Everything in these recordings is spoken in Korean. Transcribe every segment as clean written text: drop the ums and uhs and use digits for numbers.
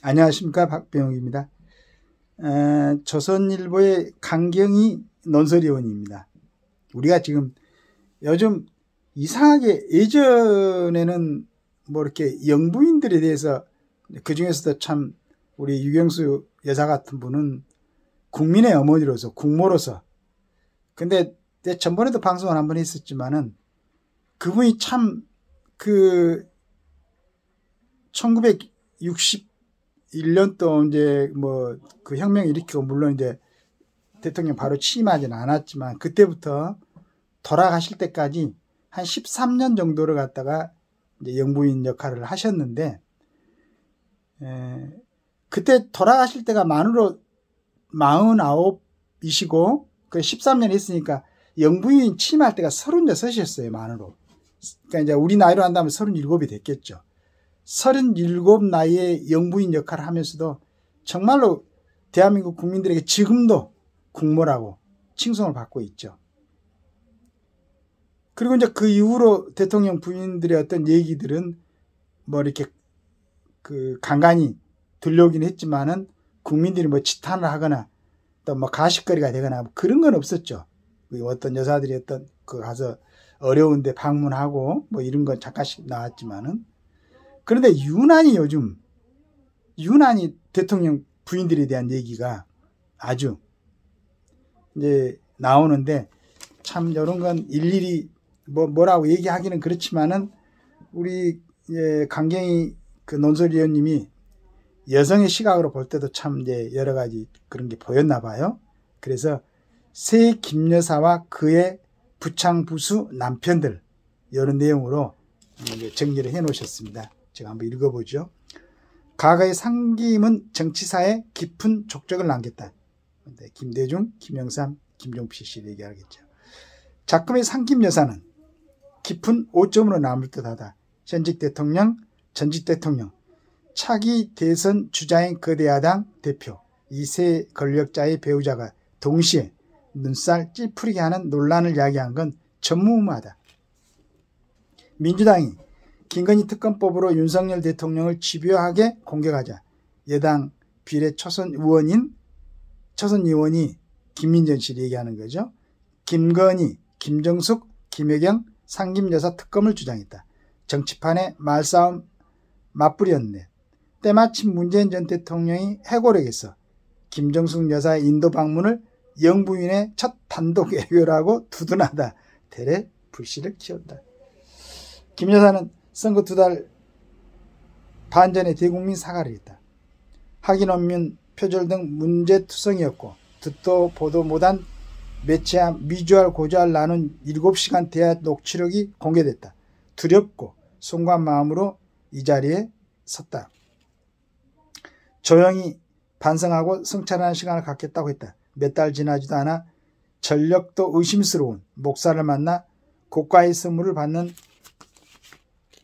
안녕하십니까, 박병욱입니다. 조선일보의 강경희 논설위원입니다. 우리가 지금 요즘 이상하게 예전에는 뭐 이렇게 영부인들에 대해서 그 중에서도 참 우리 유경수 여사 같은 분은 국민의 어머니로서 국모로서, 근데 내 전번에도 방송을 한번 했었지만은 그분이 참 그 1961년도 이제 뭐 그 혁명 일으키고 물론 이제 대통령 바로 취임하지는 않았지만 그때부터 돌아가실 때까지 한 13년 정도를 갖다가 이제 영부인 역할을 하셨는데, 그때 돌아가실 때가 만으로 49이시고 그 13년 했으니까 영부인 취임할 때가 36이었어요, 만으로. 그러니까 이제 우리 나이로 한다면 37이 됐겠죠. 37 나이에 영부인 역할을 하면서도 정말로 대한민국 국민들에게 지금도 국모라고 칭송을 받고 있죠. 그리고 이제 그 이후로 대통령 부인들의 어떤 얘기들은 뭐 이렇게 그 간간히 들려오긴 했지만은 국민들이 뭐 지탄을 하거나 또 뭐 가십거리가 되거나 뭐 그런 건 없었죠. 어떤 여사들이 어떤 그 가서 어려운데 방문하고 뭐 이런 건 잠깐씩 나왔지만은, 그런데 유난히 요즘 대통령 부인들에 대한 얘기가 아주 이제 나오는데, 참 이런 건 일일이 뭐라고 얘기하기는 그렇지만은 우리 강경희 그 논설위원님이 여성의 시각으로 볼 때도 참 이제 여러 가지 그런 게 보였나 봐요. 그래서 새 김여사와 그의 부창부수 남편들, 이런 내용으로 정리를 해 놓으셨습니다. 제가 한번 읽어보죠. 과거의 상김은 정치사에 깊은 족적을 남겼다. 김대중, 김영삼, 김종필 씨를 얘기하겠죠. 작금의 상김 여사는 깊은 오점으로 남을 듯하다. 현직 대통령, 전직 대통령, 차기 대선 주자인 거대야당 대표, 이 세 권력자의 배우자가 동시에 눈살 찌푸리게 하는 논란을 야기한 건 전무후무하다. 민주당이 김건희 특검법으로 윤석열 대통령을 집요하게 공격하자 여당 비례 초선 의원이 김민전 씨를 얘기하는 거죠. 김건희, 김정숙, 김혜경, 상김여사 특검을 주장했다. 정치판에 말싸움 맞불이었네. 때마침 문재인 전 대통령이 해고력에서 김정숙 여사의 인도 방문을 영부인의 첫 단독 외교라고 두둔하다. 대래 불씨를 키웠다. 김 여사는 선거 2달 반 전에 대국민 사과를 했다. 학인원문 표절 등 문제투성이었고 듣도 보도 못한 매체와 미주알 고주알 나눈 7시간 대화 녹취록이 공개됐다. 두렵고 송구한 마음으로 이 자리에 섰다. 조용히 반성하고 성찰하는 시간을 갖겠다고 했다. 몇 달 지나지도 않아 전력도 의심스러운 목사를 만나 고가의 선물을 받는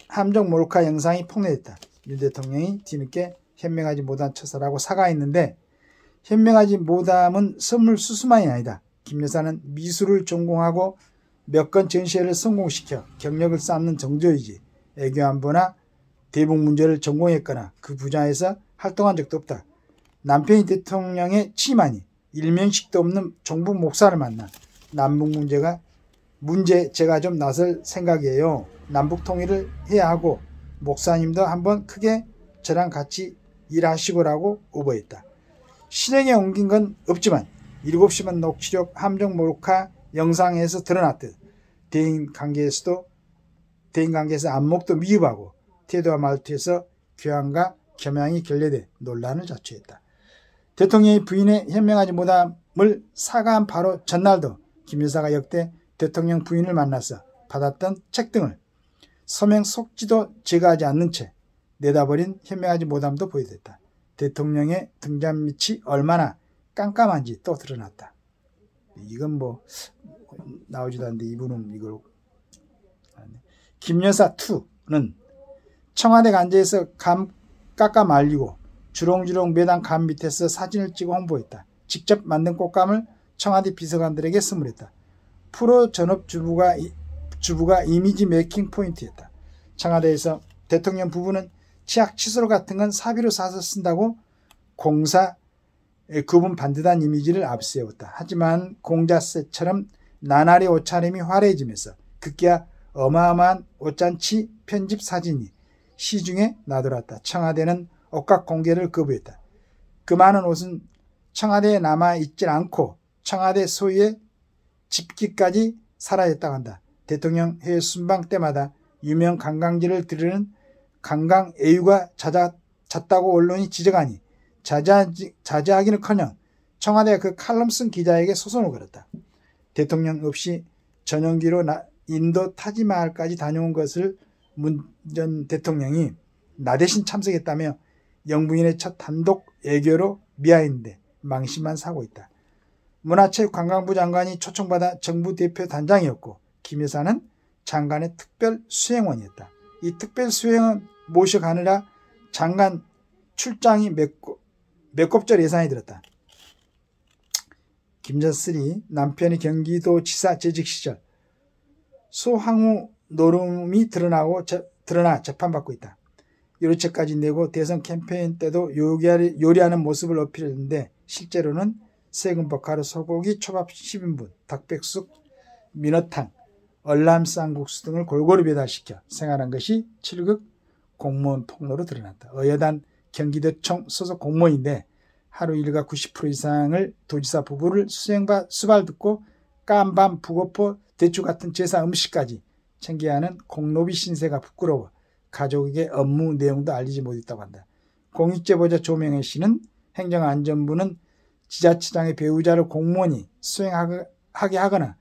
함정 몰카 영상이 폭로됐다. 윤 대통령이 뒤늦게 현명하지 못한 처사라고 사과했는데, 현명하지 못함은 선물 수수만이 아니다. 김 여사는 미술을 전공하고 몇 건 전시회를 성공시켜 경력을 쌓는 정도이지 애교안보나 대북 문제를 전공했거나 그 분야에서 활동한 적도 없다. 남편이 대통령에 취임하니 일면식도 없는 종북 목사를 만나 남북 문제 제가 좀 나설 생각이에요. 남북 통일을 해야 하고 목사님도 한번 크게 저랑 같이 일하시고라고 오버했다. 실행에 옮긴 건 없지만 7시만 녹취록 함정 몰카 영상에서 드러났듯 대인 관계에서 안목도 미흡하고 태도와 말투에서 교양과 겸양이 결여돼 논란을 자초했다. 대통령의 부인의 현명하지 못함을 사과한 바로 전날도 김 여사가 역대 대통령 부인을 만나서 받았던 책 등을 서명 속지도 제거하지 않는 채 내다버린 현명하지 못함도 보여줬다. 대통령의 등잔 밑이 얼마나 깜깜한지 또 드러났다. 이건 뭐 나오지도 않는데 이분은 이걸. 김 여사 2는 청와대 간제에서 감 깎아 말리고 주렁주렁 매단 감 밑에서 사진을 찍어 홍보했다. 직접 만든 꽃감을 청와대 비서관들에게 선물했다. 프로 전업 주부가 이미지 메이킹 포인트였다. 청와대에서 대통령 부부는 치약, 칫솔 같은 건 사비로 사서 쓴다고 공사 구분 반듯한 이미지를 앞세웠다. 하지만 공자세처럼 나날이 옷차림이 화려해지면서 급기야 어마어마한 옷잔치 편집 사진이 시중에 나돌았다. 청와대는 옷값 공개를 거부했다. 그 많은 옷은 청와대에 남아있질 않고 청와대 소유의 집기까지 사라졌다고 한다. 대통령 해외 순방 때마다 유명 관광지를 들르는 관광 애유가 잦다고 언론이 지적하니 자제하기는커녕 청와대가 그 칼럼 쓴 기자에게 소송을 걸었다. 대통령 없이 전용기로 인도 타지마할까지 다녀온 것을 문 전 대통령이 나 대신 참석했다며 영부인의 첫 단독 외교로 미화했는데 망신만 사고 있다. 문화체육관광부 장관이 초청받아 정부 대표 단장이었고 김 여사는 장관의 특별 수행원이었다. 이 특별 수행원 모셔가느라 장관 출장이 몇 곱절 예산이 들었다. 김 여사는 남편이 경기도지사 재직 시절 소항우 노름이 드러나 재판받고 있다. 유로체까지 내고 대선 캠페인 때도 요리하는 모습을 어필했는데 실제로는 세금 버카로 소고기 초밥 10인분, 닭백숙, 민어탕, 얼람쌀국수 등을 골고루 배달시켜 생활한 것이 7급 공무원 폭로로 드러났다. 어여단 경기도청 소속 공무원인데 하루 일과 90% 이상을 도지사 부부를 수발 듣고 깜밤, 부고포, 대추 같은 제사 음식까지 챙겨야 하는 공노비 신세가 부끄러워 가족에게 업무 내용도 알리지 못했다고 한다. 공익제보자 조명혜 씨는 행정안전부는 지자체장의 배우자를 공무원이 수행하게 하거나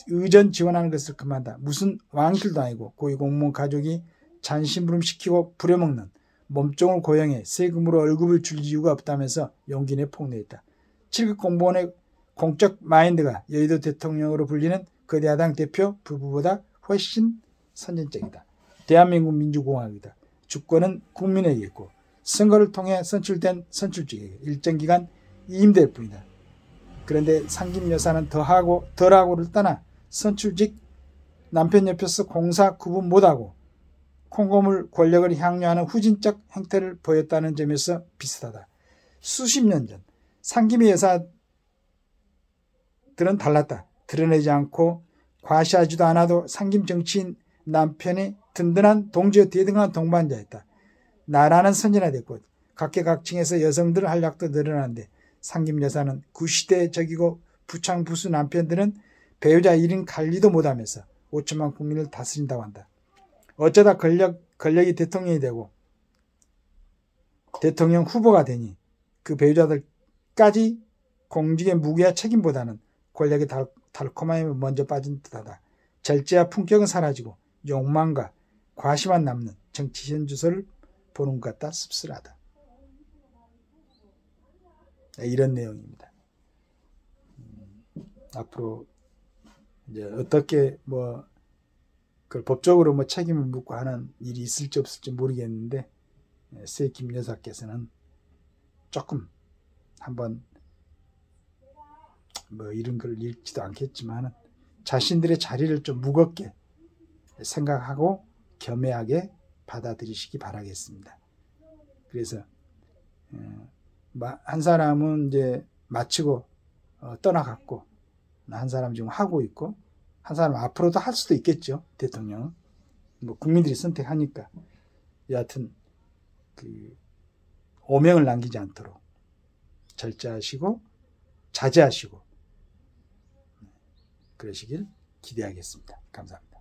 의전 지원하는 것을 금한다. 무슨 왕실도 아니고 고위공무원 가족이 잔심부름 시키고 부려먹는 몸종을 고용해 세금으로 월급을 줄 이유가 없다면서 용기 내 폭로했다. 7급 공무원의 공적 마인드가 여의도 대통령으로 불리는 거대야당 대표 부부보다 훨씬 선진적이다. 대한민국 민주공화국이다. 주권은 국민에게 있고 선거를 통해 선출된 선출직에게 일정 기간 이임될 뿐이다. 그런데 상김 여사는 덜하고를 떠나 선출직 남편 옆에서 공사 구분 못하고 콩고물 권력을 향유하는 후진적 행태를 보였다는 점에서 비슷하다. 수십 년 전 상김의 여사들은 달랐다. 드러내지 않고 과시하지도 않아도 상김 정치인 남편이 든든한 동지와 대등한 동반자였다. 나라는 선진화됐고 각계각층에서 여성들 활약도 늘어났는데 상김 여사는 구시대적이고 부창부수 남편들은 배우자 1인 관리도 못하면서 5천만 국민을 다스린다고 한다. 어쩌다 권력이 대통령이 되고 대통령 후보가 되니 그 배우자들까지 공직의 무게와 책임보다는 권력의 달콤함에 먼저 빠진 듯하다. 절제와 품격은 사라지고 욕망과 과시만 남는 정치 현주소를 보는 것 같다. 씁쓸하다. 이런 내용입니다. 앞으로 이제 어떻게 그걸 법적으로 책임을 묻고 하는 일이 있을지 없을지 모르겠는데 새 김 여사께서는 조금 한번 이런 걸 읽지도 않겠지만 자신들의 자리를 좀 무겁게 생각하고 겸허하게 받아들이시기 바라겠습니다. 그래서 한 사람은 이제 마치고 떠나갔고 한 사람 지금 하고 있고 한 사람 앞으로도 할 수도 있겠죠. 대통령은 국민들이 선택하니까 여하튼 오명을 남기지 않도록 절제하시고 자제하시고 그러시길 기대하겠습니다. 감사합니다.